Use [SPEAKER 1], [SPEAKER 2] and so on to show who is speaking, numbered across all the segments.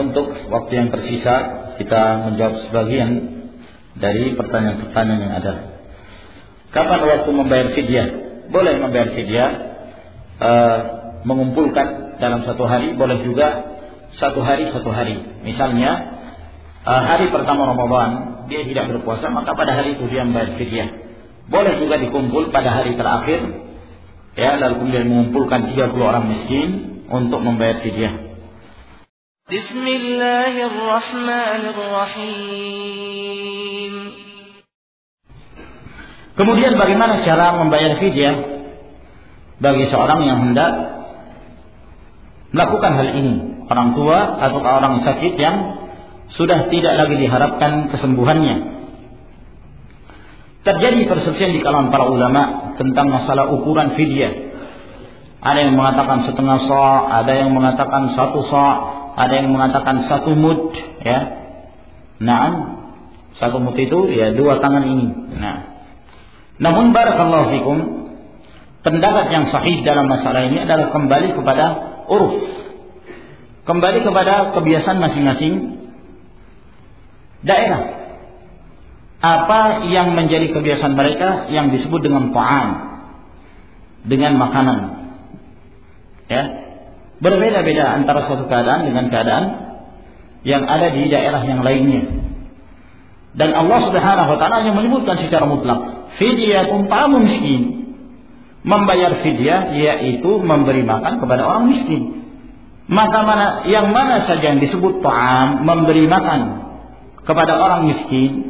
[SPEAKER 1] Untuk waktu yang tersisa kita menjawab sebagian dari pertanyaan-pertanyaan yang ada. Kapan waktu membayar fidyah? Boleh membayar fidyah mengumpulkan dalam satu hari, boleh juga satu hari. Misalnya hari pertama Ramadan dia tidak berpuasa, maka pada hari itu dia membayar fidyah. Boleh juga dikumpul pada hari terakhir, ya, lalu kemudian mengumpulkan 30 orang miskin untuk membayar fidyah.
[SPEAKER 2] Bismillahirrahmanirrahim.
[SPEAKER 1] Kemudian bagaimana cara membayar fidyah bagi seorang yang hendak melakukan hal ini, orang tua atau orang sakit yang sudah tidak lagi diharapkan kesembuhannya. Terjadi perselisihan di kalangan para ulama tentang masalah ukuran fidyah. Ada yang mengatakan setengah sa', ada yang mengatakan 1 sa', ada yang mengatakan 1 mud, ya. Nah, 1 mud itu ya 2 tangan ini. Nah, namun barakallahu fikum, pendapat yang sahih dalam masalah ini adalah kembali kepada uruf, kembali kepada kebiasaan masing-masing daerah. Apa yang menjadi kebiasaan mereka yang disebut dengan ta'am, dengan makanan, ya, berbeda-beda antara suatu keadaan dengan keadaan yang ada di daerah yang lainnya. Dan Allah Subhanahu wa taala yang menyebutkan secara mutlak, fidyatun ta'amun miskin. Membayar fidyah yaitu memberi makan kepada orang miskin. Maka yang mana saja yang disebut ta'am, memberi makan kepada orang miskin,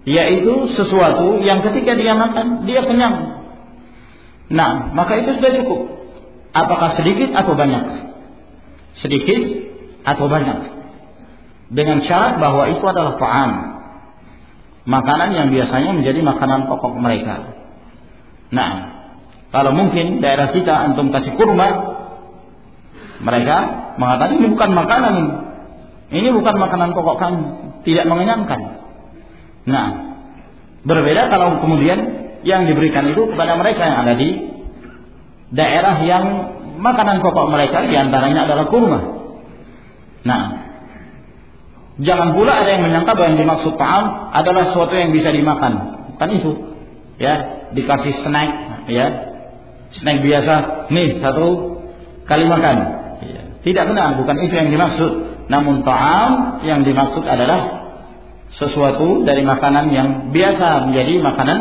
[SPEAKER 1] yaitu sesuatu yang ketika dia makan dia kenyang. Nah, maka itu sudah cukup. Apakah sedikit atau banyak? Sedikit atau banyak? Dengan syarat bahwa itu adalah ta'am, makanan yang biasanya menjadi makanan pokok mereka. Nah, kalau mungkin daerah kita antum kasih kurma, mereka mengatakan ini bukan makanan, ini bukan makanan pokok kami, tidak mengenyangkan. Nah, berbeda kalau kemudian yang diberikan itu kepada mereka yang ada di daerah yang makanan pokok mereka diantaranya adalah kurma. Nah, jangan pula ada yang menyangka bahwa yang dimaksud ta'am adalah sesuatu yang bisa dimakan. Bukan itu, ya, dikasih snack, ya, snack biasa, nih 1 kali makan, ya. Tidak benar, bukan itu yang dimaksud. Namun ta'am yang dimaksud adalah sesuatu dari makanan yang biasa menjadi makanan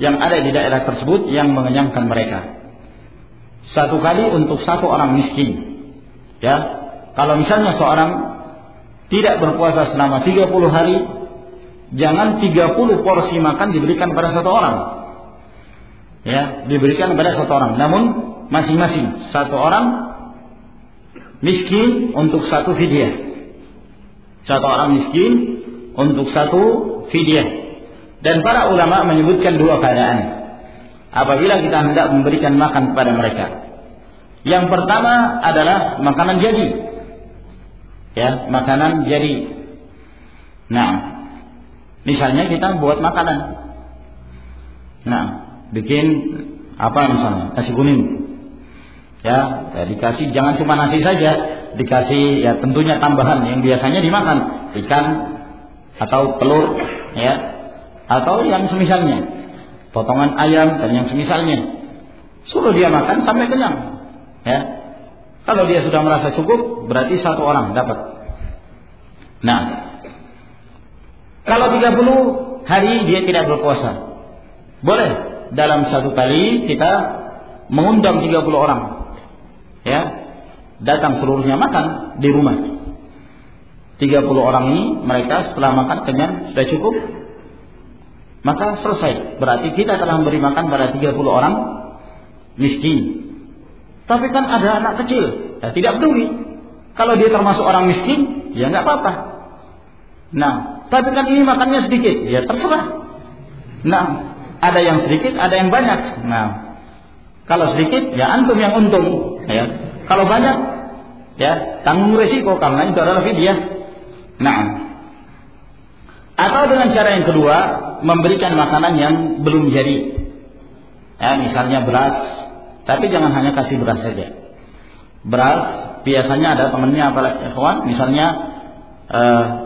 [SPEAKER 1] yang ada di daerah tersebut yang mengenyangkan mereka. 1 kali untuk 1 orang miskin, ya. Kalau misalnya seorang tidak berpuasa selama 30 hari, jangan 30 porsi makan diberikan pada 1 orang, ya, diberikan kepada 1 orang. Namun masing-masing 1 orang miskin untuk 1 fidyah, 1 orang miskin untuk 1 fidyah. Dan para ulama menyebutkan 2 keadaan apabila kita hendak memberikan makan kepada mereka. Yang pertama adalah makanan jadi, ya, makanan jadi. Nah, misalnya kita buat makanan, nah, bikin apa misalnya, nasi kuning, ya, dikasih jangan cuma nasi saja, dikasih ya tentunya tambahan yang biasanya dimakan, ikan atau telur, ya, atau yang semisalnya, potongan ayam dan yang semisalnya. Suruh dia makan sampai kenyang, ya. Kalau dia sudah merasa cukup, berarti 1 orang dapat. Nah, kalau 30 hari dia tidak berpuasa, boleh dalam 1 kali kita mengundang 30 orang, ya, datang seluruhnya makan di rumah. 30 orang ini mereka setelah makan kenyang sudah cukup, maka selesai. Berarti kita telah memberi makan pada 30 orang miskin. Tapi kan ada anak kecil, ya tidak peduli. Kalau dia termasuk orang miskin, ya nggak apa-apa. Nah, tapi kan ini makannya sedikit, ya terserah. Nah, ada yang sedikit, ada yang banyak. Nah, kalau sedikit, ya antum yang untung, ya. Kalau banyak, ya tanggung resiko karena itu adalah fidyah. Nah, atau dengan cara yang kedua, memberikan makanan yang belum jadi, ya, misalnya beras, tapi jangan hanya kasih beras saja. Beras biasanya ada temannya apa ikhwan, misalnya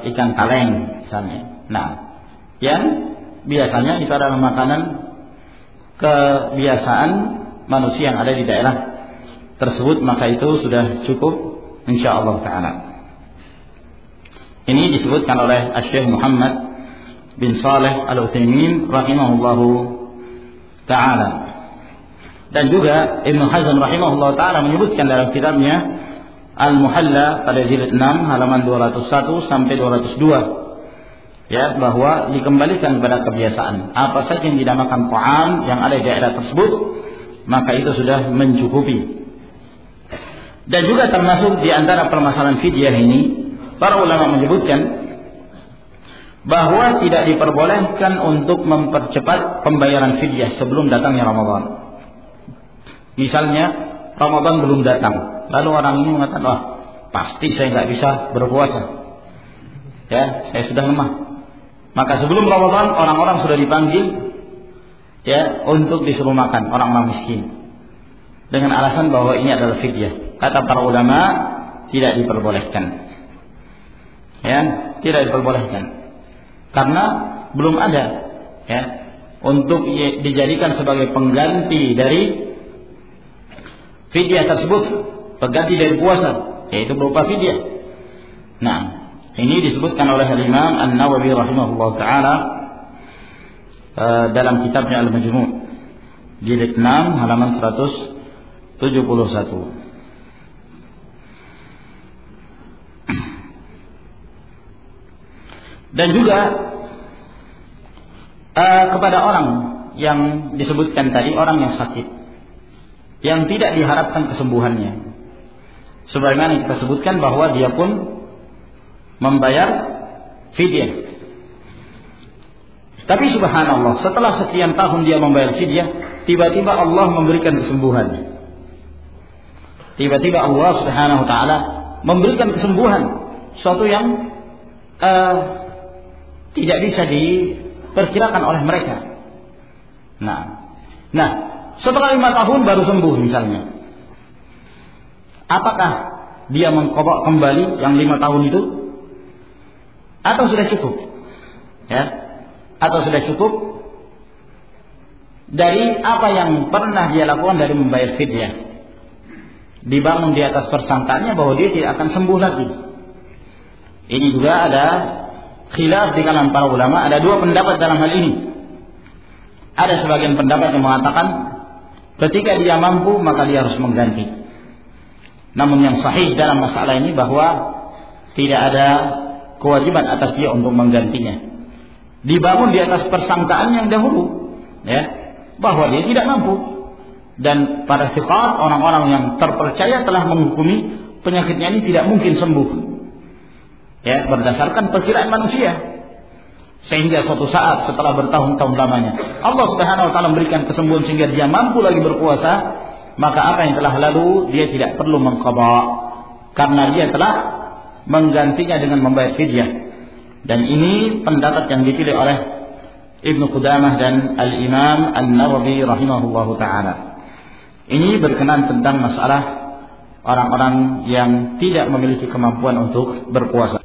[SPEAKER 1] ikan kaleng misalnya. Nah, yang biasanya itu adalah makanan kebiasaan manusia yang ada di daerah tersebut, maka itu sudah cukup insyaallah taala. Ini disebutkan oleh Syekh Muhammad bin Shalih Al-Utsaimin rahimahullahu taala. Dan juga Ibnu Hazm rahimahullahu taala menyebutkan dalam kitabnya Al-Muhalla pada jilid 6 halaman 201 sampai 202, ya, bahwa dikembalikan kepada kebiasaan. Apa saja yang dinamakan ta'am yang ada di daerah tersebut, maka itu sudah mencukupi. Dan juga termasuk di antara permasalahan fidyah ini, para ulama menyebutkan bahwa tidak diperbolehkan untuk mempercepat pembayaran fidyah sebelum datangnya Ramadan. Misalnya Ramadan belum datang, lalu orang ini mengatakan, wah pasti saya nggak bisa berpuasa, ya saya sudah lemah. Maka sebelum Ramadan orang-orang sudah dipanggil, ya, untuk disuruh makan orang miskin dengan alasan bahwa ini adalah fidyah. Kata para ulama tidak diperbolehkan, ya, tidak diperbolehkan karena belum ada, ya, untuk dijadikan sebagai pengganti dari fidyah tersebut, pengganti dari puasa, yaitu berupa fidyah. Nah, ini disebutkan oleh Imam An-Nawawi rahimahullah taala dalam kitabnya Al-Majmu' jilid 6 halaman 171. Dan juga kepada orang yang disebutkan tadi, orang yang sakit, yang tidak diharapkan kesembuhannya, sebagaimana kita sebutkan bahwa dia pun membayar fidyah. Tapi subhanallah, setelah sekian tahun dia membayar fidyah, tiba-tiba Allah memberikan kesembuhan. Tiba-tiba Allah Subhanahu wa taala memberikan kesembuhan, suatu yang tidak bisa diperkirakan oleh mereka. Nah, setelah 5 tahun baru sembuh misalnya. Apakah dia mengqadha kembali yang 5 tahun itu? Atau sudah cukup? Ya? Atau sudah cukup dari apa yang pernah dia lakukan dari membayar fidyah? Dibangun di atas persangkaannya bahwa dia tidak akan sembuh lagi. Ini juga ada khilaf di kalangan para ulama, ada 2 pendapat dalam hal ini. Ada sebagian pendapat yang mengatakan ketika dia mampu maka dia harus mengganti. Namun yang sahih dalam masalah ini bahwa tidak ada kewajiban atas dia untuk menggantinya. Dibangun di atas persangkaan yang dahulu, ya, bahwa dia tidak mampu. Dan para thiqat, orang-orang yang terpercaya telah menghukumi penyakitnya ini tidak mungkin sembuh, ya, berdasarkan perkiraan manusia. Sehingga suatu saat setelah bertahun-tahun lamanya Allah Subhanahu wa taala memberikan kesembuhan sehingga dia mampu lagi berpuasa, maka apa yang telah lalu dia tidak perlu mengqadha karena dia telah menggantinya dengan membayar fidyah. Dan ini pendapat yang dipilih oleh Ibnu Qudamah dan Al-Imam An-Nawawi rahimahullahu taala. Ini berkenaan tentang masalah orang-orang yang tidak memiliki kemampuan untuk berpuasa.